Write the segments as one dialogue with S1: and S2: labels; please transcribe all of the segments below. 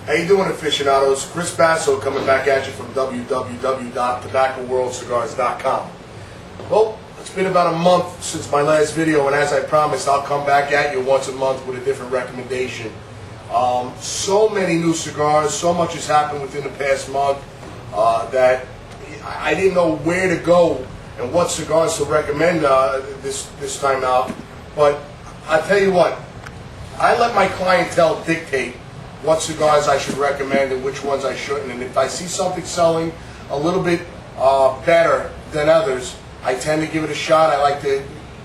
S1: How you doing, aficionados? Chris Basso coming back at you from www.tobaccoworldcigars.com. Well, it's been about a month since my last video, and as I promised, I'll come back at you once a month with a different recommendation. So many new cigars, so much has happened within the past month that I didn't know where to go and what cigars to recommend this time out. But I tell you what, I let my clientele dictate what cigars I should recommend and which ones I shouldn't. And if I see something selling a little bit better than others, I tend to give it a shot. I like to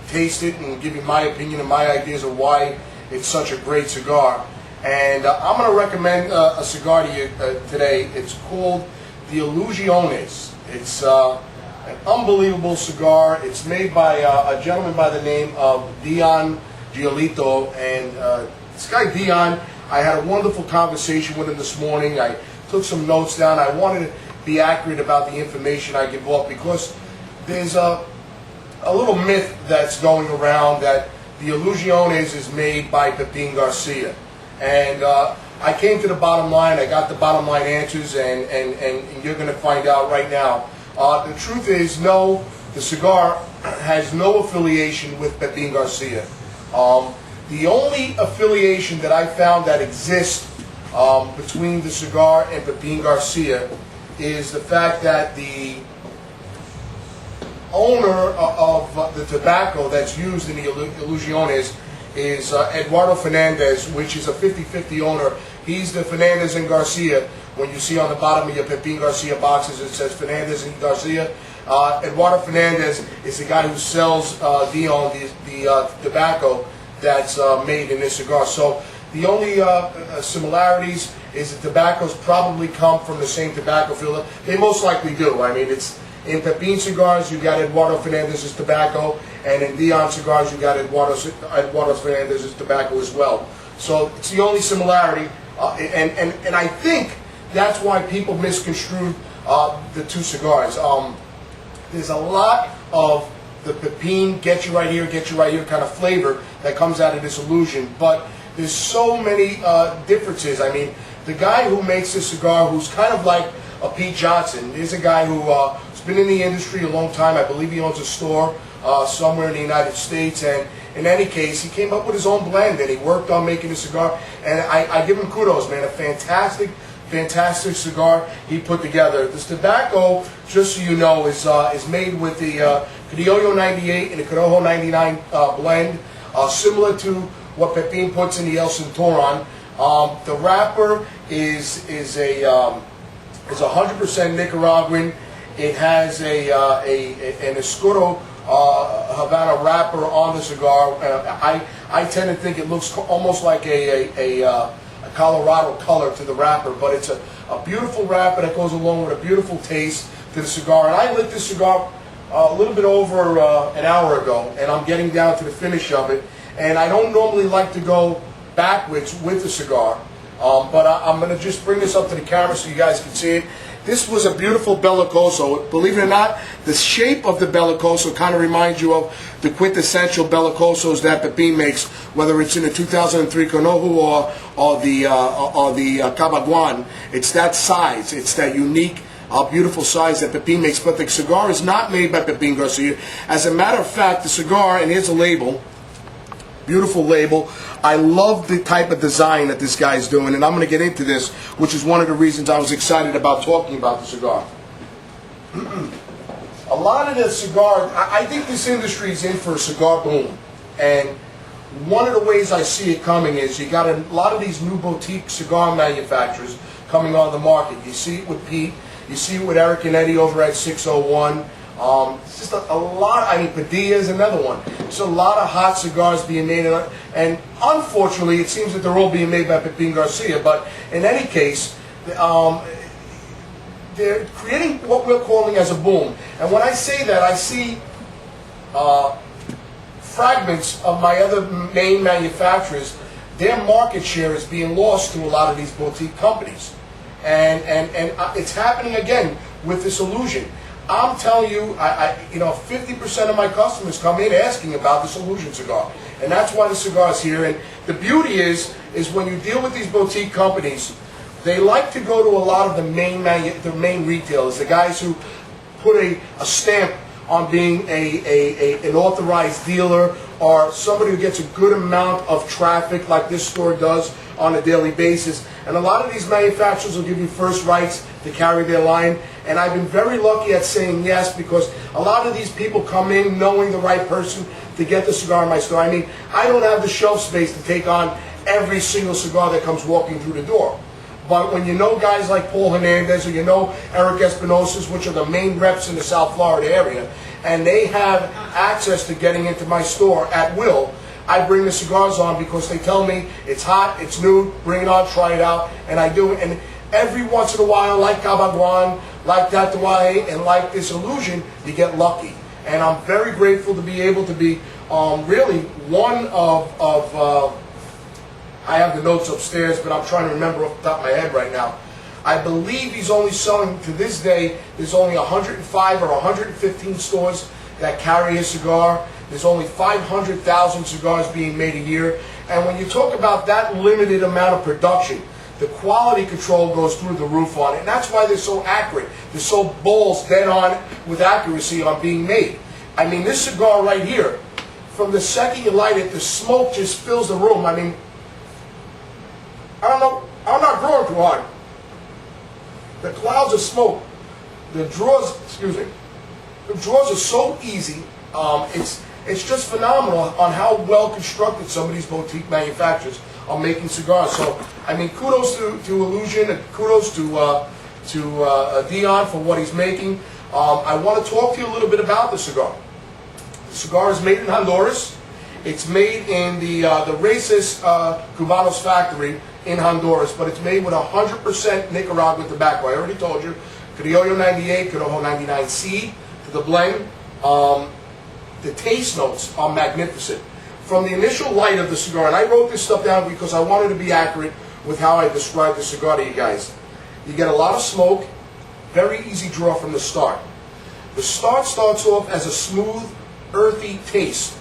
S1: taste it and give you my opinion and my ideas of why it's such a great cigar. And I'm going to recommend a cigar to you today. It's called the Illusione. It's an unbelievable cigar. It's made by a gentleman by the name of Dion Giolito. And this guy Dion, I had a wonderful conversation with him this morning. I took some notes down. I wanted to be accurate about the information I give off because there's a little myth that's going around that the Illusione is made by Pepin Garcia. And I came to the bottom line. I got the bottom line answers, and you're going to find out right now. The truth is, no, the cigar has no affiliation with Pepin Garcia. The only affiliation that I found that exists between the cigar and Pepin Garcia is the fact that the owner of the tobacco that's used in the Illusiones is Eduardo Fernandez, which is a 50-50 owner. He's the Fernandez and Garcia. When you see on the bottom of your Pepin Garcia boxes, it says Fernandez and Garcia. Eduardo Fernandez is the guy who sells Dion, the tobacco that's made in this cigar. So the only similarities is the tobaccos probably come from the same tobacco fielder. They most likely do. I mean, it's in Pepin cigars you got Eduardo Fernandez's tobacco, and in Dion cigars you got Eduardo Fernandez's tobacco as well. So it's the only similarity, and I think that's why people misconstrued the two cigars. There's a lot of the Pepin, get you right here kind of flavor that comes out of this Illusion, but there's so many differences. I mean, the guy who makes this cigar, who's kind of like a Pete Johnson, is a guy who's been in the industry a long time. I believe he owns a store somewhere in the United States, and in any case, he came up with his own blend, and he worked on making a cigar, and I give him kudos, man. A fantastic cigar he put together. This tobacco, just so you know, is made with the Criollo 98 and the Corojo 99 blend, similar to what Pepin puts in the El Cinturon. The wrapper is 100% Nicaraguan. It has an Escudo Havana wrapper on the cigar. I tend to think it looks almost like a Colorado color to the wrapper, but it's a beautiful wrapper that goes along with a beautiful taste to the cigar. And I lit this cigar a little bit over an hour ago, and I'm getting down to the finish of it. And I don't normally like to go backwards with the cigar, but I'm going to just bring this up to the camera so you guys can see it. This was a beautiful Bellicoso. Believe it or not, the shape of the Bellicoso kind of reminds you of the quintessential Bellicosos that Pepin makes, whether it's in the 2003 Conojo or the Cabaguan. It's that size. It's that unique, beautiful size that Pepin makes. But the cigar is not made by Pepin Garcia. As a matter of fact, the cigar, and here's a label, beautiful label. I love the type of design that this guy's doing, and I'm going to get into this, which is one of the reasons I was excited about talking about the cigar. A lot of the cigar, I think this industry is in for a cigar boom, and one of the ways I see it coming is you got a lot of these new boutique cigar manufacturers coming on the market. You see it with Pete, you see it with Eric and Eddie over at 601. It's just a lot. I mean, Padilla is another one. There's a lot of hot cigars being made, and unfortunately, it seems that they're all being made by Pepin Garcia. But in any case, they're creating what we're calling as a boom. And when I say that, I see fragments of my other main manufacturers. Their market share is being lost to a lot of these boutique companies, and it's happening again with this Illusion. I'm telling you, 50% of my customers come in asking about this Illusion cigar, and that's why the cigar is here. And the beauty is when you deal with these boutique companies, They like to go to a lot of the main retailers, the guys who put a stamp on being an authorized dealer, or somebody who gets a good amount of traffic like this store does on a daily basis. And a lot of these manufacturers will give you first rights to carry their line. And I've been very lucky at saying yes, because a lot of these people come in knowing the right person to get the cigar in my store. I mean, I don't have the shelf space to take on every single cigar that comes walking through the door. But when you know guys like Paul Hernandez, or you know Eric Espinosa's, which are the main reps in the South Florida area, and they have access to getting into my store at will, I bring the cigars on because they tell me it's hot, it's new, bring it on, try it out, and I do it. And every once in a while, like Cabaguan, like Tatuaje, and like this Illusion, you get lucky. And I'm very grateful to be able to be really one of I have the notes upstairs, but I'm trying to remember off the top of my head right now. I believe he's only selling, to this day, there's only 105 or 115 stores that carry his cigar. There's only 500,000 cigars being made a year. And when you talk about that limited amount of production, the quality control goes through the roof on it. And that's why they're so accurate. They're so balls dead on with accuracy on being made. I mean, this cigar right here, from the second you light it, the smoke just fills the room. I mean, I don't know, I'm not growing too hard. The clouds of smoke, the draws, the draws are so easy. It's just phenomenal on how well constructed some of these boutique manufacturers are making cigars. So, I mean, kudos to Illusion, and kudos to Dion for what he's making. I want to talk to you a little bit about the cigar. The cigar is made in Honduras. It's made in the Racist Cubanos factory in Honduras, but it's made with 100% Nicaraguan tobacco. I already told you, Criollo 98, Corojo 99C to the blend. The taste notes are magnificent. From the initial light of the cigar, and I wrote this stuff down because I wanted to be accurate with how I described the cigar to you guys. You get a lot of smoke, very easy draw from the start. The start starts off as a smooth, earthy taste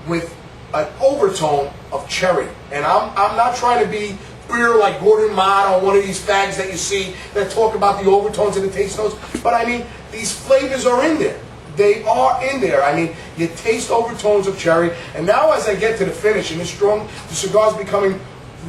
S1: with an overtone of cherry. And I'm not trying to be weird like Gordon Mott or one of these fags that you see that talk about the overtones and the taste notes. But I mean, these flavors are in there. They are in there. I mean, you taste overtones of cherry. And now as I get to the finish, and the cigar is becoming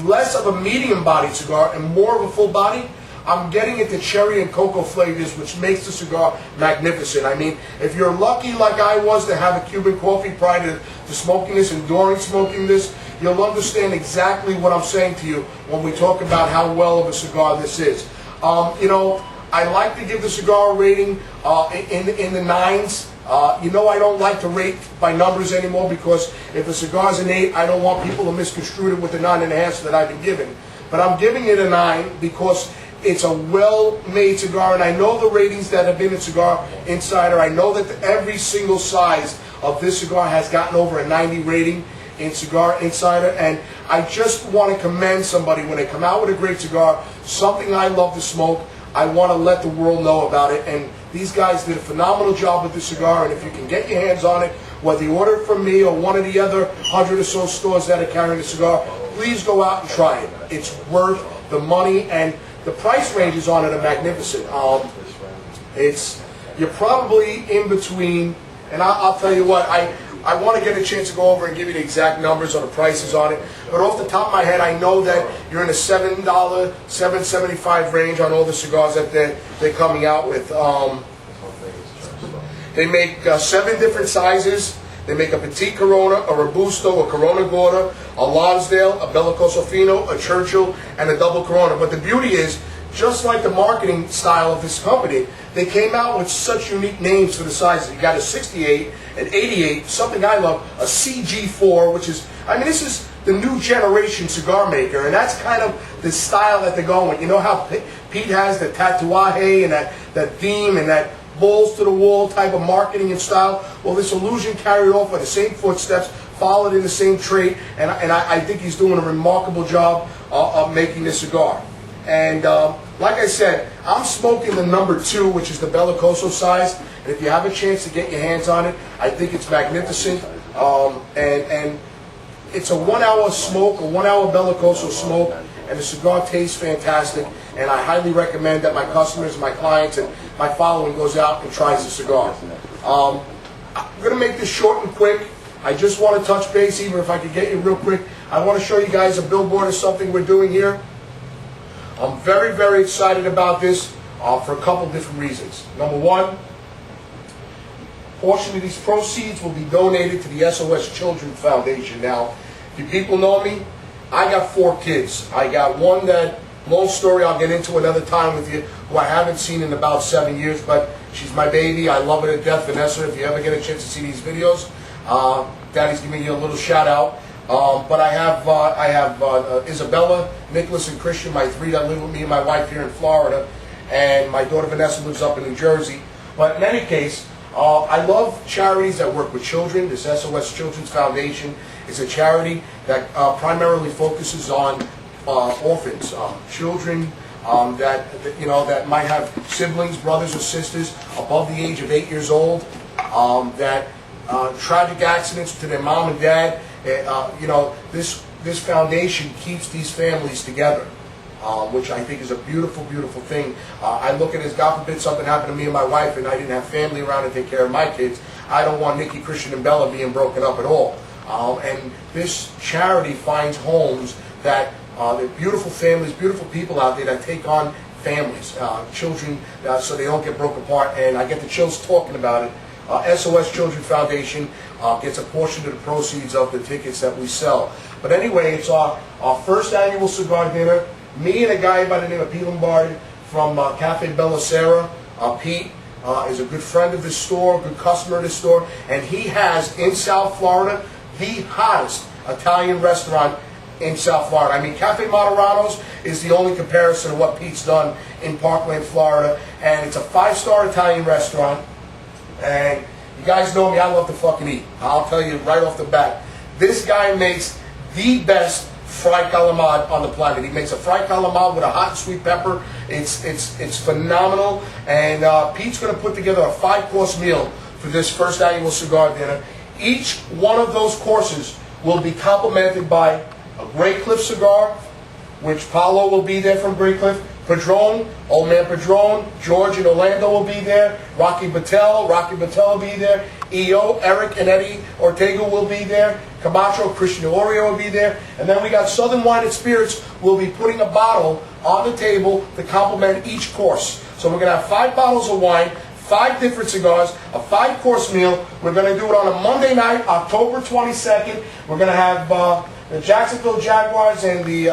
S1: less of a medium-bodied cigar and more of a full body, I'm getting into cherry and cocoa flavors, which makes the cigar magnificent. I mean, if you're lucky like I was to have a Cuban coffee prior to smoking this and during smoking this, you'll understand exactly what I'm saying to you when we talk about how well of a cigar this is. You know, I like to give the cigar a rating in the 9s. You know, I don't like to rate by numbers anymore, because if a cigar is an 8, I don't want people to misconstrue it with the 9.5 that I've been given. But I'm giving it a 9 because it's a well-made cigar, and I know the ratings that have been in Cigar Insider. I know that every single size of this cigar has gotten over a 90 rating in Cigar Insider, and I just want to commend somebody when they come out with a great cigar, something I love to smoke. I want to let the world know about it, and these guys did a phenomenal job with this cigar. And if you can get your hands on it, whether you order it from me or one of the other 100 or so stores that are carrying the cigar, please go out and try it. It's worth the money, and the price ranges on it are magnificent. You're probably in between, and I'll tell you what, I want to get a chance to go over and give you the exact numbers on the prices on it. But off the top of my head, I know that you're in the $7, $7.75 range on all the cigars that they're coming out with. They make 7 different sizes. They make a Petite Corona, a Robusto, a Corona Gorda, a Lonsdale, a Bellicoso Fino, a Churchill, and a Double Corona. But the beauty is, just like the marketing style of this company, they came out with such unique names for the sizes. You got a 68, an 88, something I love, a CG4, which is, I mean, this is the new generation cigar maker, and that's kind of the style that they're going with. You know how Pete has the tatuaje and that theme and that balls to the wall type of marketing and style? Well, this Illusion carried off by the same footsteps, followed in the same trait, and I think he's doing a remarkable job of making this cigar. And like I said, I'm smoking the number 2, which is the Bellicoso size, and if you have a chance to get your hands on it, I think it's magnificent. And it's a 1-hour smoke, a 1-hour Bellicoso smoke, and the cigar tastes fantastic, and I highly recommend that my customers, my clients, and my following goes out and tries the cigar. I'm going to make this short and quick. I just want to touch base, even if I could get you real quick. I want to show you guys a billboard of something we're doing here. I'm very, very excited about this for a couple different reasons. Number one, a portion of these proceeds will be donated to the SOS Children Foundation. Now, if you people know me, I got 4 kids. I got one that, long story I'll get into another time with you, who I haven't seen in about 7 years, but she's my baby. I love her to death, Vanessa. If you ever get a chance to see these videos, Daddy's giving you a little shout out. But I have Isabella, Nicholas, and Christian, my 3 that live with me and my wife here in Florida, and my daughter Vanessa lives up in New Jersey. But in any case, I love charities that work with children. This SOS Children's Foundation is a charity that primarily focuses on orphans, children that might have siblings, brothers or sisters above the age of 8 years old, that tragic accidents to their mom and dad. This foundation keeps these families together, which I think is a beautiful, beautiful thing. I look at it as, God forbid something happened to me and my wife and I didn't have family around to take care of my kids. I don't want Nikki, Christian, and Bella being broken up at all. And this charity finds homes that, they're beautiful families, beautiful people out there that take on families, children, so they don't get broken apart. And I get the chills talking about it. SOS Children Foundation gets a portion of the proceeds of the tickets that we sell. But anyway, it's our first annual cigar dinner. Me and a guy by the name of Pete Lombardi from Cafe Bella Sera. Pete is a good friend of this store, good customer of this store, and he has in South Florida the hottest Italian restaurant in South Florida. I mean, Cafe Moderanos is the only comparison of what Pete's done in Parkland, Florida, and it's a 5-star Italian restaurant. And you guys know me, I love to fucking eat. I'll tell you right off the bat. This guy makes the best fried calamari on the planet. He makes a fried calamari with a hot and sweet pepper. It's phenomenal. And Pete's going to put together a 5-course meal for this first annual cigar dinner. Each one of those courses will be complemented by a Grey Cliff cigar, which Paolo will be there from Grey Cliff. Padron, Old Man Padron, George and Orlando will be there. Rocky Battelle will be there. EO, Eric and Eddie Ortega will be there. Camacho, Christian Iorio will be there. And then we got Southern Wine and Spirits. We'll be putting a bottle on the table to complement each course. So we're going to have 5 bottles of wine, 5 different cigars, a 5-course meal. We're going to do it on a Monday night, October 22nd. We're going to have the Jacksonville Jaguars and the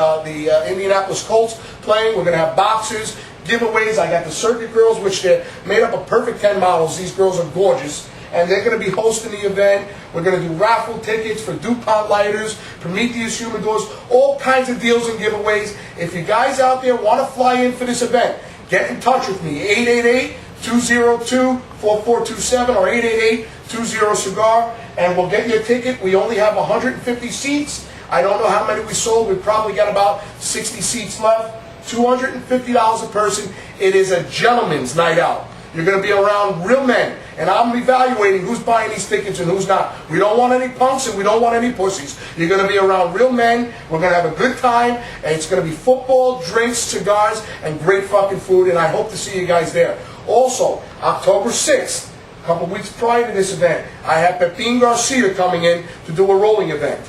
S1: Indianapolis Colts playing. We're going to have boxers, giveaways. I got the Circuit Girls, which they're made up of perfect 10 models. These girls are gorgeous. And they're going to be hosting the event. We're going to do raffle tickets for DuPont lighters, Prometheus humidors, all kinds of deals and giveaways. If you guys out there want to fly in for this event, get in touch with me, 888-202-4427 or 888-20-CIGAR, and we'll get you a ticket. We only have 150 seats. I don't know how many we sold. We've probably got about 60 seats left. $250 a person. It is a gentleman's night out. You're going to be around real men. And I'm evaluating who's buying these tickets and who's not. We don't want any punks and we don't want any pussies. You're going to be around real men. We're going to have a good time. And it's going to be football, drinks, cigars, and great fucking food. And I hope to see you guys there. Also, October 6th, a couple weeks prior to this event, I have Pepin Garcia coming in to do a rolling event.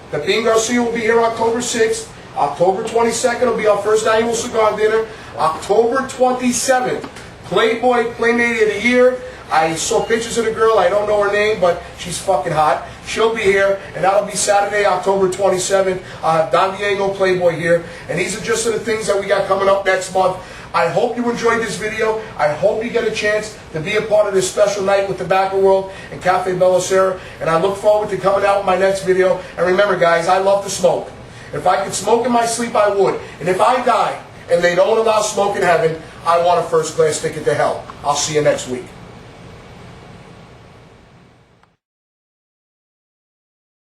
S1: Pepin Garcia will be here October 6th. October 22nd will be our first annual cigar dinner. October 27th, Playboy Playmate of the Year. I saw pictures of the girl. I don't know her name, but she's fucking hot. She'll be here, and that'll be Saturday, October 27th. I'll have Don Diego Playboy here, and these are just the things that we got coming up next month. I hope you enjoyed this video. I hope you get a chance to be a part of this special night with Tobacco World and Cafe Bella Sera, and I look forward to coming out with my next video. And remember, guys, I love to smoke. If I could smoke in my sleep, I would. And if I die and they don't allow smoke in heaven, I want a first-class ticket to hell. I'll see you next week.